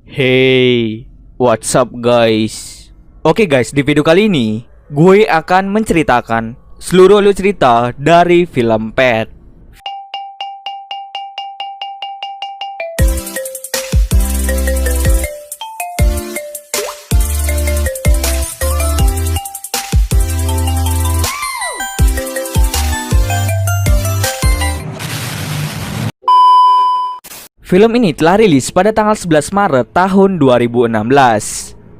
Hey, what's up guys? Oke guys, di video kali ini gue akan menceritakan seluruh alur cerita dari film Pet. Film ini telah rilis pada tanggal 11 Maret tahun 2016.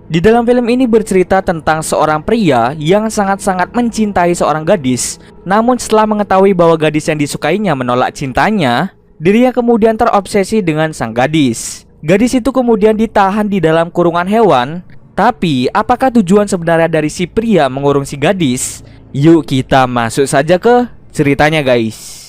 Di dalam film ini bercerita tentang seorang pria yang sangat-sangat mencintai seorang gadis. Namun setelah mengetahui bahwa gadis yang disukainya menolak cintanya, dirinya kemudian terobsesi dengan sang gadis. Gadis itu kemudian ditahan di dalam kurungan hewan. Tapi apakah tujuan sebenarnya dari si pria mengurung si gadis? Yuk kita masuk saja ke ceritanya guys.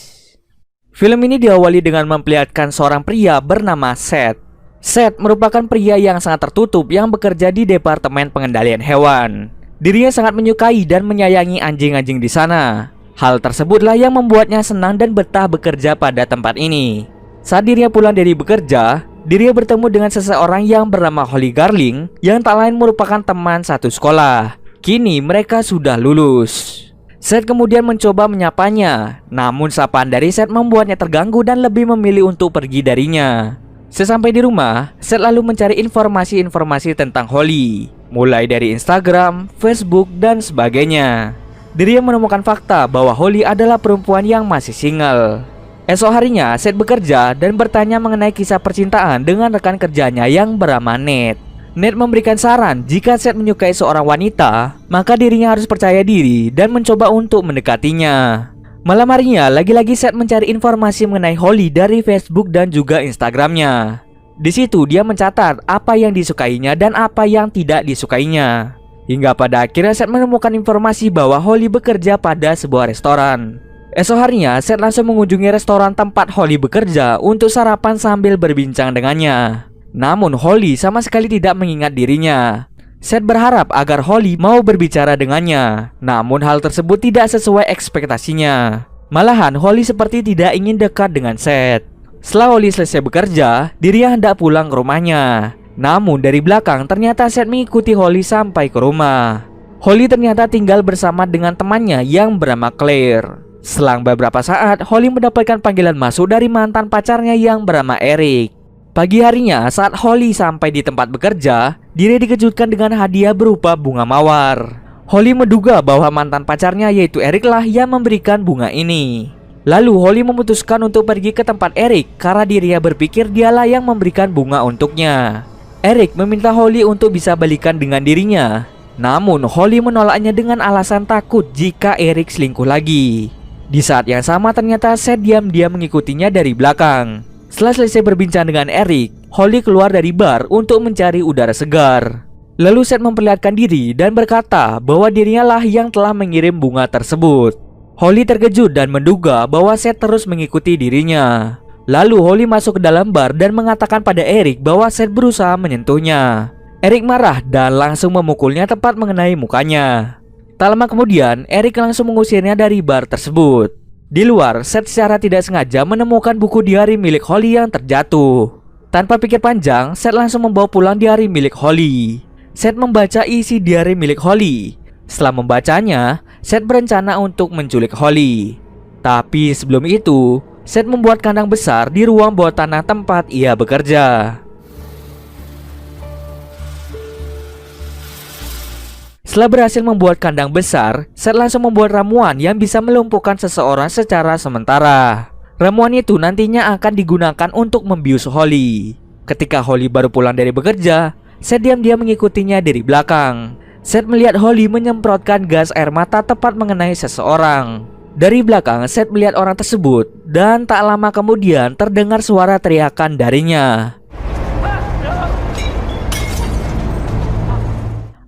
Film ini diawali dengan memperlihatkan seorang pria bernama Seth. Seth merupakan pria yang sangat tertutup yang bekerja di departemen pengendalian hewan. Dirinya sangat menyukai dan menyayangi anjing-anjing di sana. Hal tersebutlah yang membuatnya senang dan betah bekerja pada tempat ini. Saat dirinya pulang dari bekerja, dirinya bertemu dengan seseorang yang bernama Holly Garling yang tak lain merupakan teman satu sekolah. Kini mereka sudah lulus. Seth kemudian mencoba menyapanya, namun sapaan dari Seth membuatnya terganggu dan lebih memilih untuk pergi darinya. Sesampai di rumah, Seth lalu mencari informasi-informasi tentang Holly, mulai dari Instagram, Facebook, dan sebagainya. Dirinya menemukan fakta bahwa Holly adalah perempuan yang masih single. Esok harinya, Seth bekerja dan bertanya mengenai kisah percintaan dengan rekan kerjanya yang bernama Ned. Ned memberikan saran jika Seth menyukai seorang wanita, maka dirinya harus percaya diri dan mencoba untuk mendekatinya. Malam harinya, lagi-lagi Seth mencari informasi mengenai Holly dari Facebook dan juga Instagramnya. Di situ dia mencatat apa yang disukainya dan apa yang tidak disukainya. Hingga pada akhirnya Seth menemukan informasi bahwa Holly bekerja pada sebuah restoran. Esok harinya, Seth langsung mengunjungi restoran tempat Holly bekerja untuk sarapan sambil berbincang dengannya. Namun Holly sama sekali tidak mengingat dirinya. Seth berharap agar Holly mau berbicara dengannya. Namun hal tersebut tidak sesuai ekspektasinya. Malahan Holly seperti tidak ingin dekat dengan Seth. Setelah Holly selesai bekerja, dirinya hendak pulang ke rumahnya. Namun dari belakang ternyata Seth mengikuti Holly sampai ke rumah. Holly ternyata tinggal bersama dengan temannya yang bernama Claire. Selang beberapa saat, Holly mendapatkan panggilan masuk dari mantan pacarnya yang bernama Eric. Pagi harinya saat Holly sampai di tempat bekerja, dirinya dikejutkan dengan hadiah berupa bunga mawar. Holly menduga bahwa mantan pacarnya yaitu Eric lah yang memberikan bunga ini. Lalu Holly memutuskan untuk pergi ke tempat Eric karena dirinya berpikir dialah yang memberikan bunga untuknya. Eric meminta Holly untuk bisa balikan dengan dirinya. Namun Holly menolaknya dengan alasan takut jika Eric selingkuh lagi. Di saat yang sama ternyata Seth diam-diam mengikutinya dari belakang. Setelah selesai berbincang dengan Eric, Holly keluar dari bar untuk mencari udara segar. Lalu Seth memperlihatkan diri dan berkata bahwa dirinya lah yang telah mengirim bunga tersebut. Holly terkejut dan menduga bahwa Seth terus mengikuti dirinya. Lalu Holly masuk ke dalam bar dan mengatakan pada Eric bahwa Seth berusaha menyentuhnya. Eric marah dan langsung memukulnya tepat mengenai mukanya. Tak lama kemudian, Eric langsung mengusirnya dari bar tersebut. Di luar, Seth secara tidak sengaja menemukan buku diari milik Holly yang terjatuh. Tanpa pikir panjang, Seth langsung membawa pulang diari milik Holly. Seth membaca isi diari milik Holly. Setelah membacanya, Seth berencana untuk menculik Holly. Tapi sebelum itu, Seth membuat kandang besar di ruang bawah tanah tempat ia bekerja. Setelah berhasil membuat kandang besar, Seth langsung membuat ramuan yang bisa melumpuhkan seseorang secara sementara. Ramuan itu nantinya akan digunakan untuk membius Holly. Ketika Holly baru pulang dari bekerja, Seth diam-diam mengikutinya dari belakang. Seth melihat Holly menyemprotkan gas air mata tepat mengenai seseorang. Dari belakang, Seth melihat orang tersebut dan tak lama kemudian terdengar suara teriakan darinya.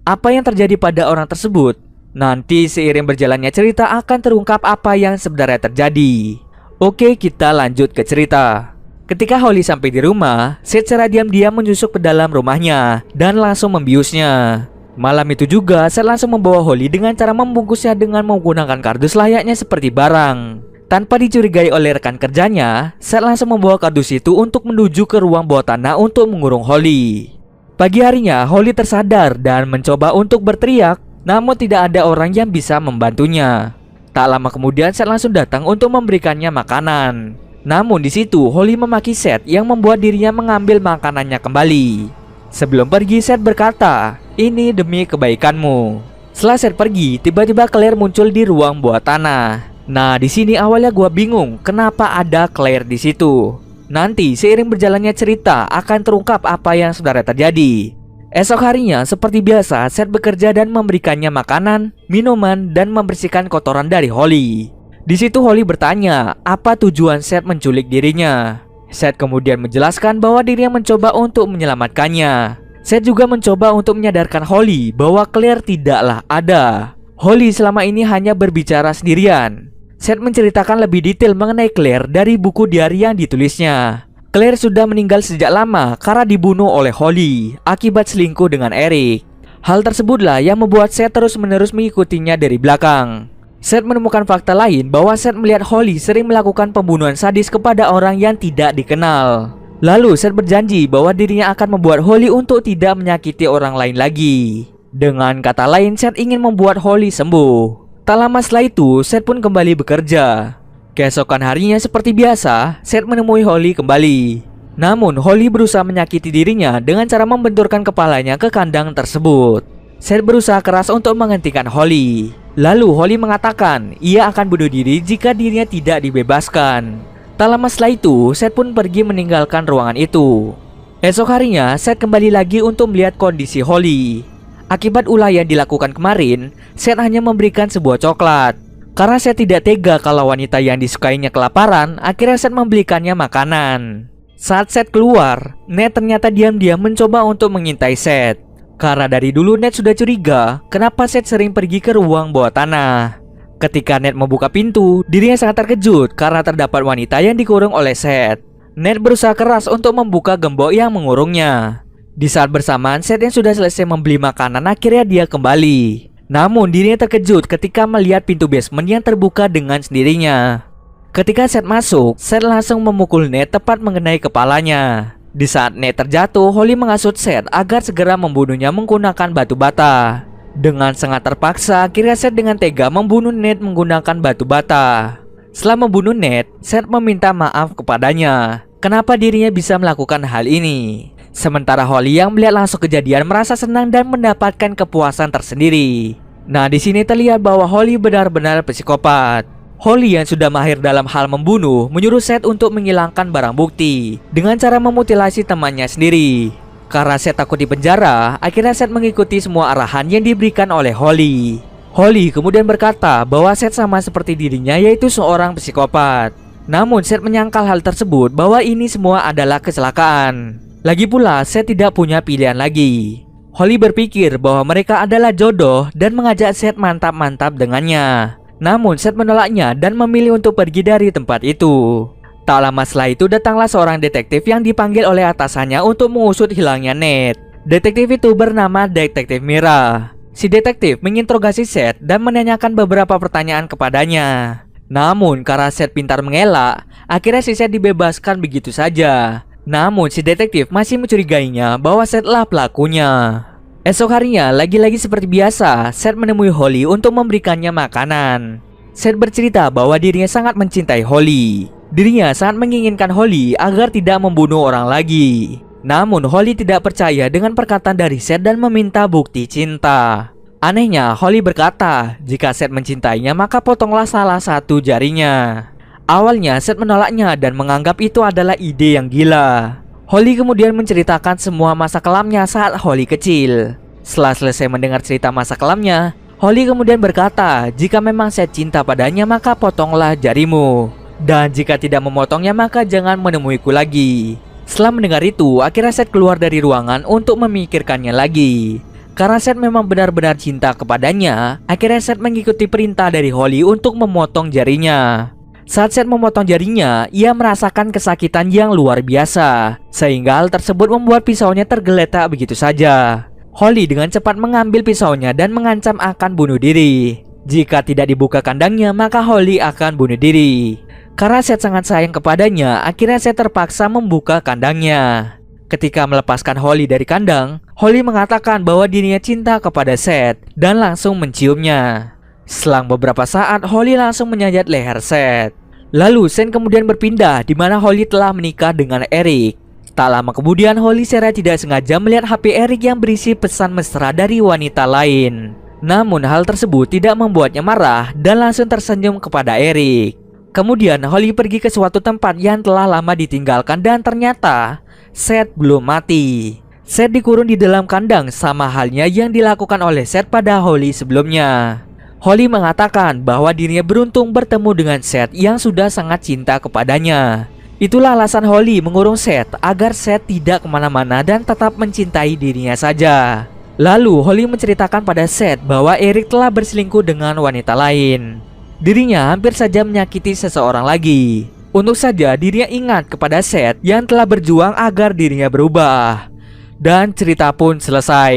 Apa yang terjadi pada orang tersebut? Nanti seiring berjalannya cerita akan terungkap apa yang sebenarnya terjadi. Oke, kita lanjut ke cerita. Ketika Holly sampai di rumah, Seth secara diam-diam menyusup ke dalam rumahnya dan langsung membiusnya. Malam itu juga, Seth langsung membawa Holly dengan cara membungkusnya dengan menggunakan kardus layaknya seperti barang. Tanpa dicurigai oleh rekan kerjanya, Seth langsung membawa kardus itu untuk menuju ke ruang bawah tanah untuk mengurung Holly. Pagi harinya, Holly tersadar dan mencoba untuk berteriak, namun tidak ada orang yang bisa membantunya. Tak lama kemudian, Seth langsung datang untuk memberikannya makanan. Namun di situ, Holly memaki Seth yang membuat dirinya mengambil makanannya kembali. Sebelum pergi, Seth berkata, "Ini demi kebaikanmu." Setelah Seth pergi, tiba-tiba Claire muncul di ruang bawah tanah. Nah, di sini awalnya gua bingung kenapa ada Claire di situ. Nanti seiring berjalannya cerita akan terungkap apa yang sebenarnya terjadi. Esok harinya seperti biasa, Seth bekerja dan memberikannya makanan, minuman, dan membersihkan kotoran dari Holly. Di situ Holly bertanya apa tujuan Seth menculik dirinya. Seth kemudian menjelaskan bahwa dirinya mencoba untuk menyelamatkannya. Seth juga mencoba untuk menyadarkan Holly bahwa Claire tidaklah ada. Holly selama ini hanya berbicara sendirian. Seth menceritakan lebih detail mengenai Claire dari buku diari yang ditulisnya. Claire sudah meninggal sejak lama karena dibunuh oleh Holly akibat selingkuh dengan Eric. Hal tersebutlah yang membuat Seth terus-menerus mengikutinya dari belakang. Seth menemukan fakta lain bahwa Seth melihat Holly sering melakukan pembunuhan sadis kepada orang yang tidak dikenal. Lalu Seth berjanji bahwa dirinya akan membuat Holly untuk tidak menyakiti orang lain lagi. Dengan kata lain, Seth ingin membuat Holly sembuh. Tak lama setelah itu, Seth pun kembali bekerja. Keesokan harinya seperti biasa, Seth menemui Holly kembali. Namun Holly berusaha menyakiti dirinya dengan cara membenturkan kepalanya ke kandang tersebut. Seth berusaha keras untuk menghentikan Holly. Lalu Holly mengatakan ia akan bunuh diri jika dirinya tidak dibebaskan. Tak lama setelah itu, Seth pun pergi meninggalkan ruangan itu. Esok harinya, Seth kembali lagi untuk melihat kondisi Holly. Akibat ulah yang dilakukan kemarin, Seth hanya memberikan sebuah coklat. Karena Seth tidak tega kalau wanita yang disukainya kelaparan, akhirnya Seth membelikannya makanan. Saat Seth keluar, Ned ternyata diam-diam mencoba untuk mengintai Seth. Karena dari dulu Ned sudah curiga kenapa Seth sering pergi ke ruang bawah tanah. Ketika Ned membuka pintu, dirinya sangat terkejut karena terdapat wanita yang dikurung oleh Seth. Ned berusaha keras untuk membuka gembok yang mengurungnya. Di saat bersamaan, Seth yang sudah selesai membeli makanan akhirnya dia kembali. Namun dirinya terkejut ketika melihat pintu basement yang terbuka dengan sendirinya. Ketika Seth masuk, Seth langsung memukul Ned tepat mengenai kepalanya. Di saat Ned terjatuh, Holly menghasut Seth agar segera membunuhnya menggunakan batu bata. Dengan sangat terpaksa, akhirnya Seth dengan tega membunuh Ned menggunakan batu bata. Setelah membunuh Ned, Seth meminta maaf kepadanya. Kenapa dirinya bisa melakukan hal ini? Sementara Holly yang melihat langsung kejadian merasa senang dan mendapatkan kepuasan tersendiri. Nah, di sini terlihat bahwa Holly benar-benar psikopat. Holly yang sudah mahir dalam hal membunuh menyuruh Seth untuk menghilangkan barang bukti dengan cara memutilasi temannya sendiri. Karena Seth takut di penjara, akhirnya Seth mengikuti semua arahan yang diberikan oleh Holly. Holly kemudian berkata bahwa Seth sama seperti dirinya, yaitu seorang psikopat. Namun Seth menyangkal hal tersebut bahwa ini semua adalah kecelakaan. Lagi pula, Seth tidak punya pilihan lagi. Holly berpikir bahwa mereka adalah jodoh dan mengajak Seth mantap-mantap dengannya. Namun Seth menolaknya dan memilih untuk pergi dari tempat itu. Tak lama setelah itu datanglah seorang detektif yang dipanggil oleh atasannya untuk mengusut hilangnya Ned. Detektif itu bernama Detektif Mira. Si detektif menginterogasi Seth dan menanyakan beberapa pertanyaan kepadanya. Namun karena Seth pintar mengelak, akhirnya si Seth dibebaskan begitu saja. Namun si detektif masih mencurigainya bahwa Seth lah pelakunya. Esok harinya lagi-lagi seperti biasa, Seth menemui Holly untuk memberikannya makanan. Seth bercerita bahwa dirinya sangat mencintai Holly. Dirinya sangat menginginkan Holly agar tidak membunuh orang lagi. Namun Holly tidak percaya dengan perkataan dari Seth dan meminta bukti cinta. Anehnya, Holly berkata jika Seth mencintainya maka potonglah salah satu jarinya. Awalnya Seth menolaknya dan menganggap itu adalah ide yang gila. Holly kemudian menceritakan semua masa kelamnya saat Holly kecil. Setelah selesai mendengar cerita masa kelamnya, Holly kemudian berkata jika memang Seth cinta padanya maka potonglah jarimu. Dan jika tidak memotongnya maka jangan menemuiku lagi. Setelah mendengar itu, akhirnya Seth keluar dari ruangan untuk memikirkannya lagi. Karena Seth memang benar-benar cinta kepadanya, akhirnya Seth mengikuti perintah dari Holly untuk memotong jarinya. Saat Seth memotong jarinya, ia merasakan kesakitan yang luar biasa. Sehingga hal tersebut membuat pisaunya tergeletak begitu saja. Holly dengan cepat mengambil pisaunya dan mengancam akan bunuh diri. Jika tidak dibuka kandangnya, maka Holly akan bunuh diri. Karena Seth sangat sayang kepadanya, akhirnya Seth terpaksa membuka kandangnya. Ketika melepaskan Holly dari kandang, Holly mengatakan bahwa dirinya cinta kepada Seth dan langsung menciumnya. Selang beberapa saat, Holly langsung menyayat leher Seth. Lalu scene kemudian berpindah di mana Holly telah menikah dengan Eric. Tak lama kemudian, Holly secara tidak sengaja melihat HP Eric yang berisi pesan mesra dari wanita lain. Namun hal tersebut tidak membuatnya marah dan langsung tersenyum kepada Eric. Kemudian Holly pergi ke suatu tempat yang telah lama ditinggalkan dan ternyata Seth belum mati. Seth dikurung di dalam kandang sama halnya yang dilakukan oleh Seth pada Holly sebelumnya. Holly mengatakan bahwa dirinya beruntung bertemu dengan Seth yang sudah sangat cinta kepadanya. Itulah alasan Holly mengurung Seth agar Seth tidak kemana-mana dan tetap mencintai dirinya saja. Lalu Holly menceritakan pada Seth bahwa Eric telah berselingkuh dengan wanita lain. Dirinya hampir saja menyakiti seseorang lagi. Untuk saja dirinya ingat kepada Seth yang telah berjuang agar dirinya berubah. Dan cerita pun selesai.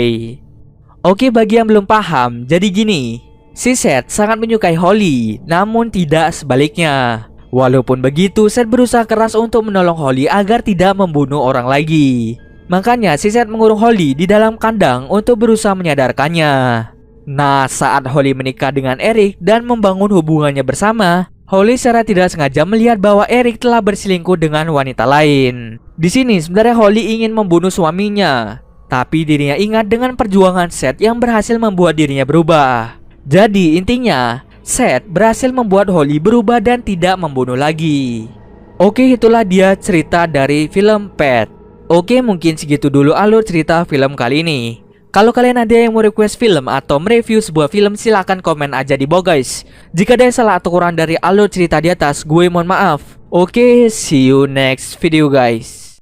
Oke, bagi yang belum paham, jadi gini. Si Seth sangat menyukai Holly, namun tidak sebaliknya. Walaupun begitu, Seth berusaha keras untuk menolong Holly agar tidak membunuh orang lagi. Makanya si Seth mengurung Holly di dalam kandang untuk berusaha menyadarkannya. Nah, saat Holly menikah dengan Eric dan membangun hubungannya bersama, Holly secara tidak sengaja melihat bahwa Eric telah berselingkuh dengan wanita lain. Di sini sebenarnya Holly ingin membunuh suaminya, tapi dirinya ingat dengan perjuangan Seth yang berhasil membuat dirinya berubah. Jadi intinya, Seth berhasil membuat Holly berubah dan tidak membunuh lagi. Oke, itulah dia cerita dari film Pet. Oke, mungkin segitu dulu alur cerita film kali ini. Kalau kalian ada yang mau request film atau mereview sebuah film, silahkan komen aja di bawah guys. Jika ada yang salah atau kurang dari alur cerita di atas, gue mohon maaf. Oke, see you next video guys.